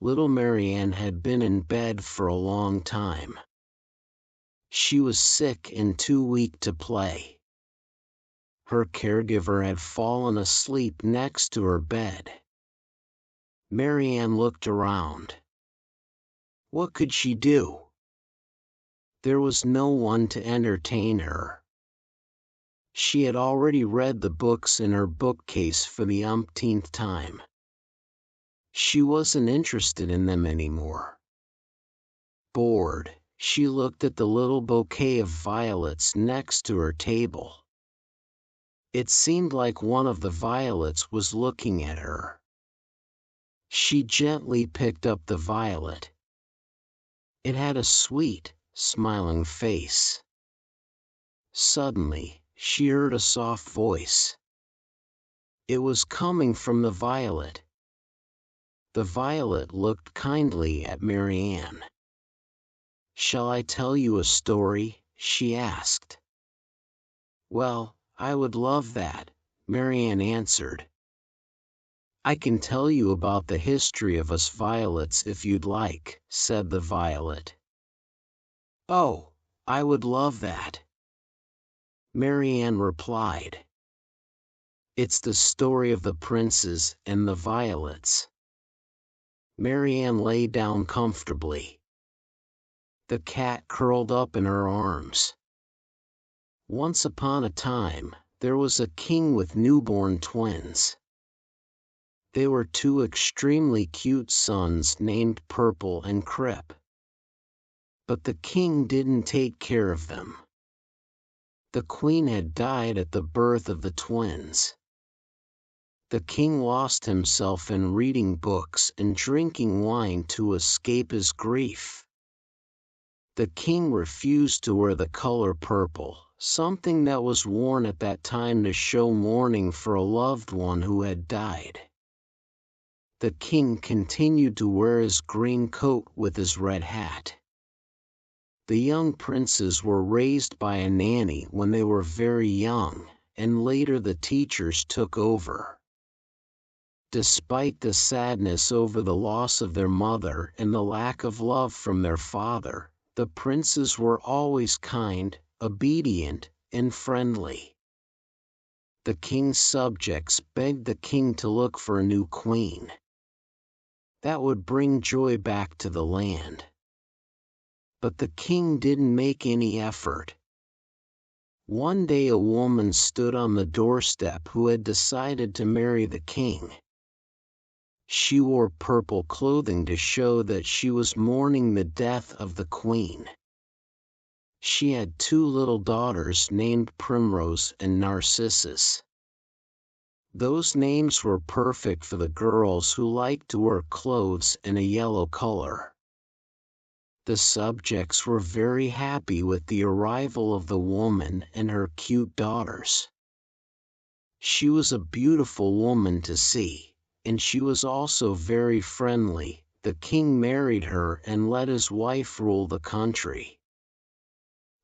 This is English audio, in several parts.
Little Marianne had been in bed for a long time. She was sick and too weak to play. Her caregiver had fallen asleep next to her bed. Marianne looked around. What could she do? There was no one to entertain her. She had already read the books in her bookcase for the umpteenth time. She wasn't interested in them anymore. Bored, she looked at the little bouquet of violets next to her table. It seemed like one of the violets was looking at her. She gently picked up the violet. It had a sweet, smiling face. Suddenly, she heard a soft voice. It was coming from the violet. The violet looked kindly at Marianne. "Shall I tell you a story?" she asked. "Well, I would love that," Marianne answered. "I can tell you about the history of us violets if you'd like," said the violet. "Oh, I would love that," Marianne replied. "It's the story of the princes and the violets." Marianne lay down comfortably. The cat curled up in her arms. Once upon a time, there was a king with newborn twins. They were two extremely cute sons named Purple and Crip. But the king didn't take care of them. The queen had died at the birth of the twins. The king lost himself in reading books and drinking wine to escape his grief. The king refused to wear the color purple, something that was worn at that time to show mourning for a loved one who had died. The king continued to wear his green coat with his red hat. The young princes were raised by a nanny when they were very young, and later the teachers took over. Despite the sadness over the loss of their mother and the lack of love from their father, the princes were always kind, obedient, and friendly. The king's subjects begged the king to look for a new queen. That would bring joy back to the land. But the king didn't make any effort. One day a woman stood on the doorstep who had decided to marry the king. She wore purple clothing to show that she was mourning the death of the queen. She had two little daughters named Primrose and Narcissus. Those names were perfect for the girls who liked to wear clothes in a yellow color. The subjects were very happy with the arrival of the woman and her cute daughters. She was a beautiful woman to see, and she was also very friendly. The king married her and let his wife rule the country.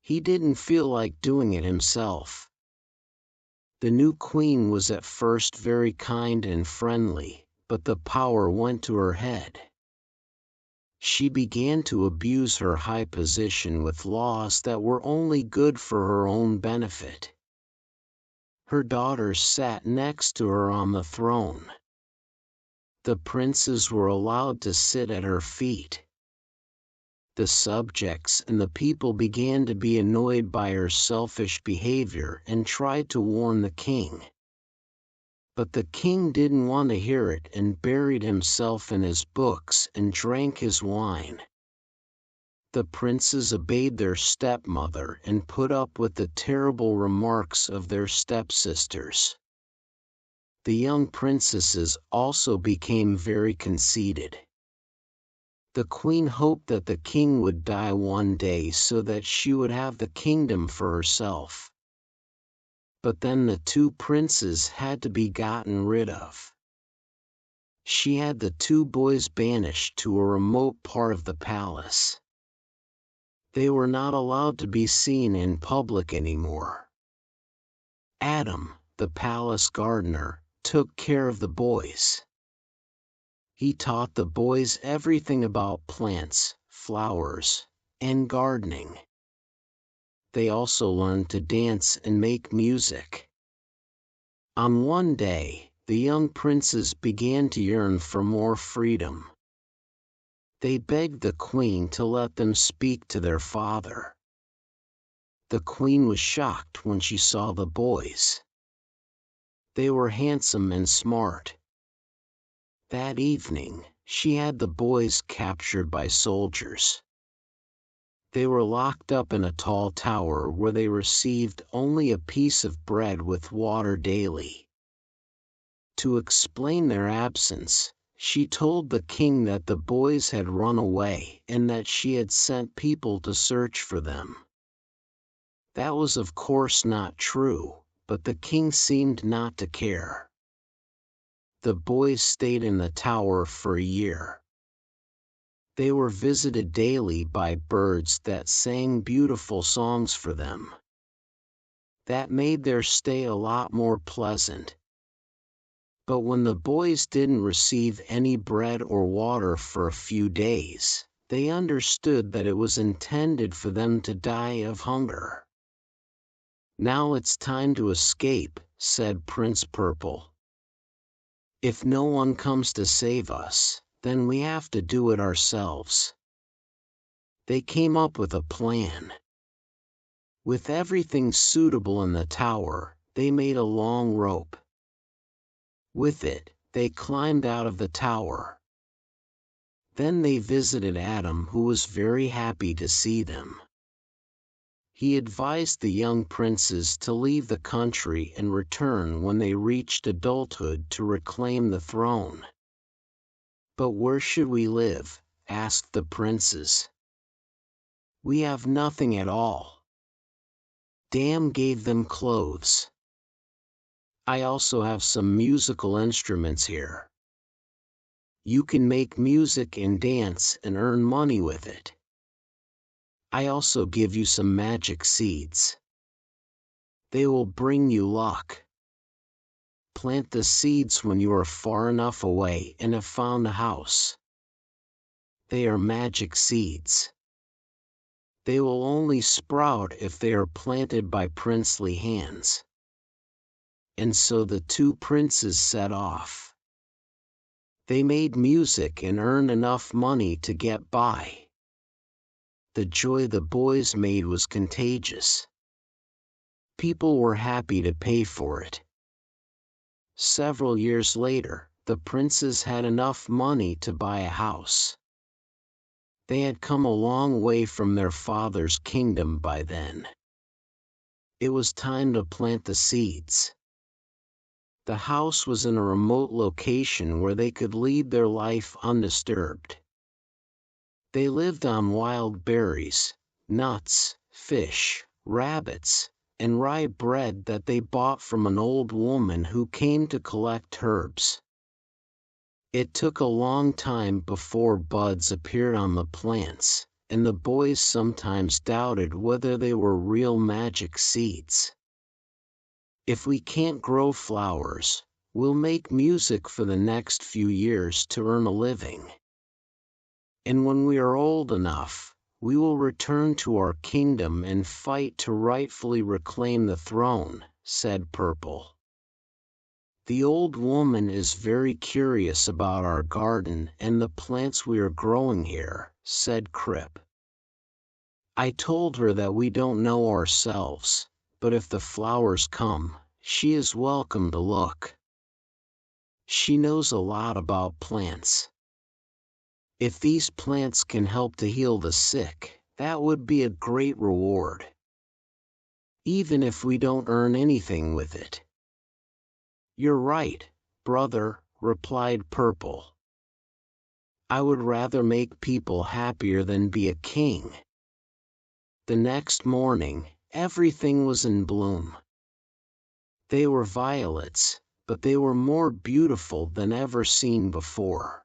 He didn't feel like doing it himself. The new queen was at first very kind and friendly, but the power went to her head. She began to abuse her high position with laws that were only good for her own benefit. Her daughters sat next to her on the throne. The princes were allowed to sit at her feet. The subjects and the people began to be annoyed by her selfish behavior and tried to warn the king. But the king didn't want to hear it and buried himself in his books and drank his wine. The princes obeyed their stepmother and put up with the terrible remarks of their stepsisters. The young princesses also became very conceited. The queen hoped that the king would die one day so that she would have the kingdom for herself. But then the two princes had to be gotten rid of. She had the two boys banished to a remote part of the palace. They were not allowed to be seen in public anymore. Adam, the palace gardener, took care of the boys. He taught the boys everything about plants, flowers, and gardening. They also learned to dance and make music. On one day, the young princes began to yearn for more freedom. They begged the queen to let them speak to their father. The queen was shocked when she saw the boys. They were handsome and smart. That evening, she had the boys captured by soldiers. They were locked up in a tall tower where they received only a piece of bread with water daily. To explain their absence, she told the king that the boys had run away and that she had sent people to search for them. That was of course not true, but the king seemed not to care. The boys stayed in the tower for a year. They were visited daily by birds that sang beautiful songs for them. That made their stay a lot more pleasant. But when the boys didn't receive any bread or water for a few days, they understood that it was intended for them to die of hunger. "Now it's time to escape," said Prince Purple. "If no one comes to save us, then we have to do it ourselves." They came up with a plan. With everything suitable in the tower, they made a long rope. With it, they climbed out of the tower. Then they visited Adam, who was very happy to see them. He advised the young princes to leave the country and return when they reached adulthood to reclaim the throne. "But where should we live?" asked the princes. "We have nothing at all." Adam gave them clothes. "I also have some musical instruments here. You can make music and dance and earn money with it. I also give you some magic seeds. They will bring you luck. Plant the seeds when you are far enough away and have found a house. They are magic seeds. They will only sprout if they are planted by princely hands." And so the two princes set off. They made music and earned enough money to get by. The joy the boys made was contagious. People were happy to pay for it. Several years later, the princes had enough money to buy a house. They had come a long way from their father's kingdom by then. It was time to plant the seeds. The house was in a remote location where they could lead their life undisturbed. They lived on wild berries, nuts, fish, rabbits, and rye bread that they bought from an old woman who came to collect herbs. It took a long time before buds appeared on the plants, and the boys sometimes doubted whether they were real magic seeds. "If we can't grow flowers, we'll make music for the next few years to earn a living. And when we are old enough, we will return to our kingdom and fight to rightfully reclaim the throne," said Purple. "The old woman is very curious about our garden and the plants we are growing here," said Crip. "I told her that we don't know ourselves, but if the flowers come, she is welcome to look. She knows a lot about plants. If these plants can help to heal the sick, that would be a great reward. Even if we don't earn anything with it." "You're right, brother," replied Purple. "I would rather make people happier than be a king." The next morning, everything was in bloom. They were violets, but they were more beautiful than ever seen before.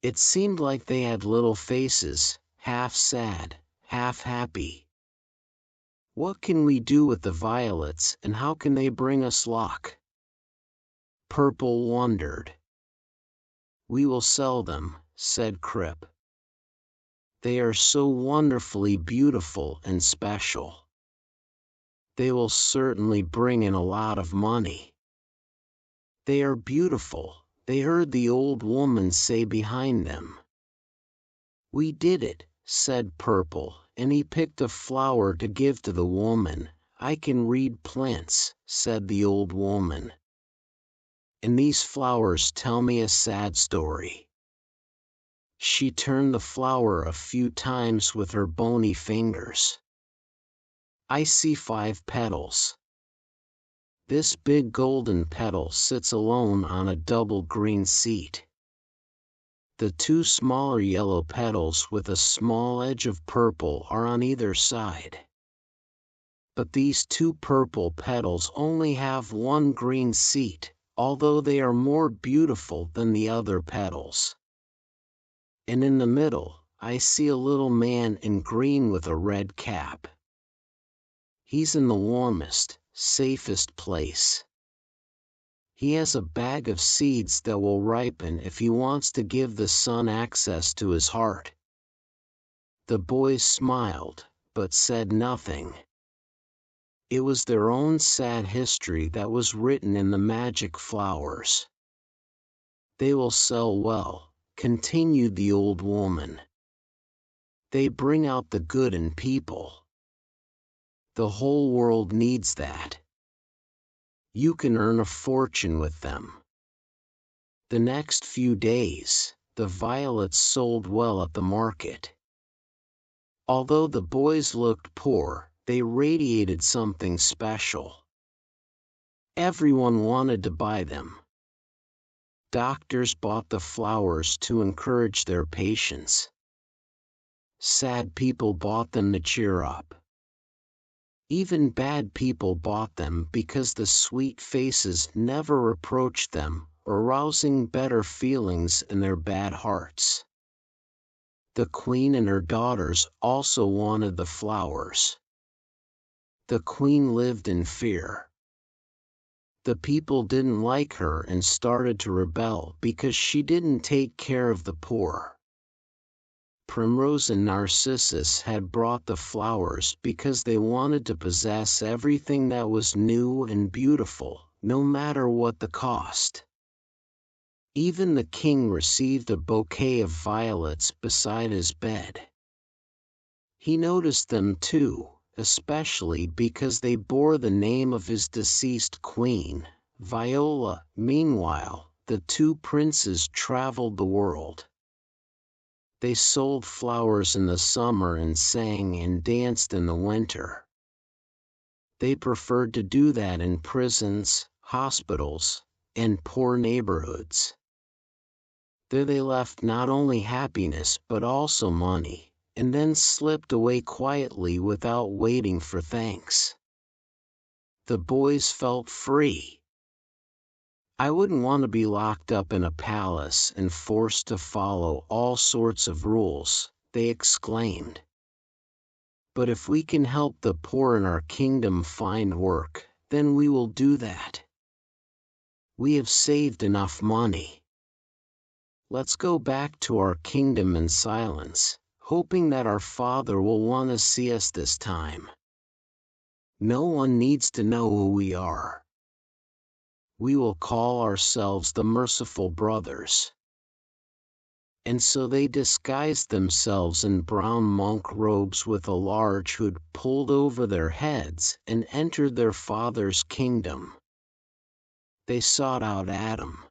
It seemed like they had little faces, half sad, half happy. "What can we do with the violets, and how can they bring us luck?" Purple wondered. "We will sell them," said Crip. "They are so wonderfully beautiful and special. They will certainly bring in a lot of money." "They are beautiful," they heard the old woman say behind them. "We did it," said Purple, and he picked a flower to give to the woman. "I can read plants," said the old woman. "And these flowers tell me a sad story." She turned the flower a few times with her bony fingers. "I see 5 petals. This big golden petal sits alone on a double green seat. The 2 smaller yellow petals with a small edge of purple are on either side. But these 2 purple petals only have 1 green seat, although they are more beautiful than the other petals. And in the middle, I see a little man in green with a red cap. He's in the warmest, safest place. He has a bag of seeds that will ripen if he wants to give the sun access to his heart." The boys smiled, but said nothing. It was their own sad history that was written in the magic flowers. "They will sell well," continued the old woman. "They bring out the good in people. The whole world needs that. You can earn a fortune with them." The next few days, the violets sold well at the market. Although the boys looked poor, they radiated something special. Everyone wanted to buy them. Doctors bought the flowers to encourage their patients. Sad people bought them to cheer up. Even bad people bought them because the sweet faces never reproached them, arousing better feelings in their bad hearts. The queen and her daughters also wanted the flowers. The queen lived in fear. The people didn't like her and started to rebel because she didn't take care of the poor. Primrose and Narcissus had brought the flowers because they wanted to possess everything that was new and beautiful, no matter what the cost. Even the king received a bouquet of violets beside his bed. He noticed them too, especially because they bore the name of his deceased queen, Viola. Meanwhile, the 2 princes traveled the world. They sold flowers in the summer and sang and danced in the winter. They preferred to do that in prisons, hospitals, and poor neighborhoods. There they left not only happiness but also money, and then slipped away quietly without waiting for thanks. The boys felt free. "I wouldn't want to be locked up in a palace and forced to follow all sorts of rules," they exclaimed. "But if we can help the poor in our kingdom find work, then we will do that. We have saved enough money. Let's go back to our kingdom in silence, hoping that our father will want to see us this time. No one needs to know who we are. We will call ourselves the Merciful Brothers." And so they disguised themselves in brown monk robes with a large hood pulled over their heads and entered their father's kingdom. They sought out Adam.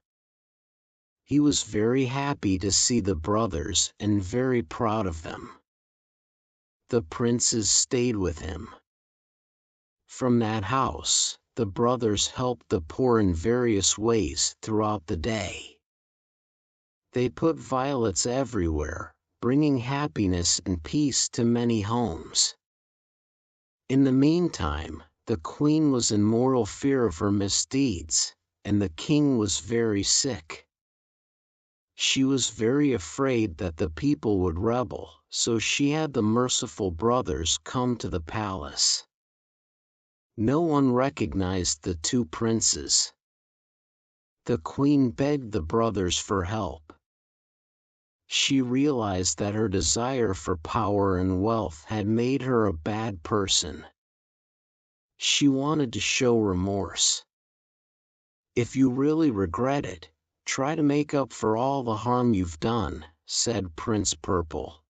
He was very happy to see the brothers and very proud of them. The princes stayed with him. From that house, the brothers helped the poor in various ways throughout the day. They put violets everywhere, bringing happiness and peace to many homes. In the meantime, the queen was in mortal fear of her misdeeds, and the king was very sick. She was very afraid that the people would rebel, so she had the Merciful Brothers come to the palace. No one recognized the 2 princes. The queen begged the brothers for help. She realized that her desire for power and wealth had made her a bad person. She wanted to show remorse. "If you really regret it, try to make up for all the harm you've done," said Prince Purple.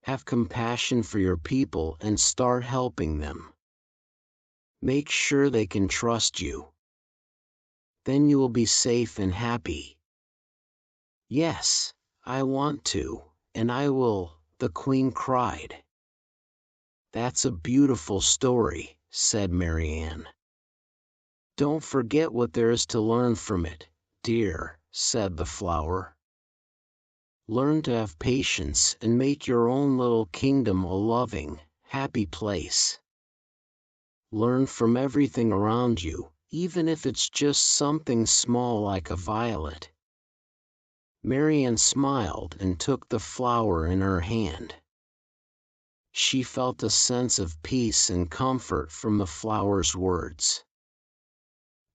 "Have compassion for your people and start helping them. Make sure they can trust you. Then you will be safe and happy." "Yes, I want to, and I will," the Queen cried. "That's a beautiful story," said Marianne. "Don't forget what there is to learn from it, dear," said the flower. "Learn to have patience and make your own little kingdom a loving, happy place. Learn from everything around you, even if it's just something small like a violet." Marianne smiled and took the flower in her hand. She felt a sense of peace and comfort from the flower's words.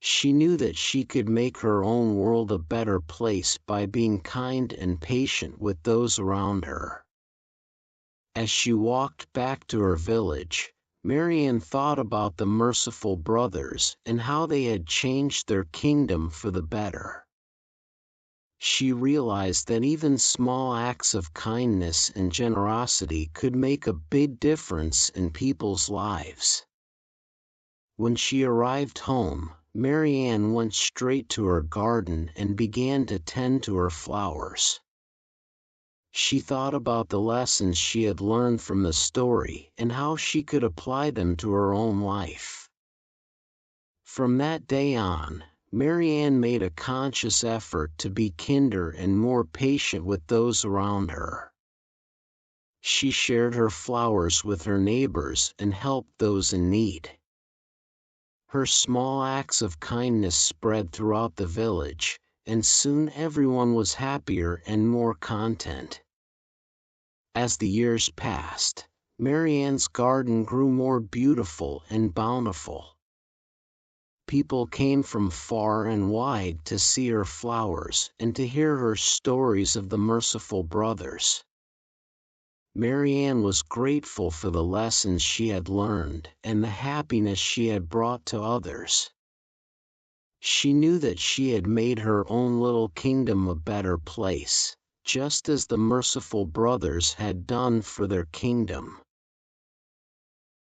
She knew that she could make her own world a better place by being kind and patient with those around her. As she walked back to her village, Marianne thought about the merciful brothers and how they had changed their kingdom for the better. She realized that even small acts of kindness and generosity could make a big difference in people's lives. When she arrived home, Marianne went straight to her garden and began to tend to her flowers. She thought about the lessons she had learned from the story and how she could apply them to her own life. From that day on, Marianne made a conscious effort to be kinder and more patient with those around her. She shared her flowers with her neighbors and helped those in need. Her small acts of kindness spread throughout the village, and soon everyone was happier and more content. As the years passed, Marianne's garden grew more beautiful and bountiful. People came from far and wide to see her flowers and to hear her stories of the merciful brothers. Marianne was grateful for the lessons she had learned and the happiness she had brought to others. She knew that she had made her own little kingdom a better place, just as the merciful brothers had done for their kingdom.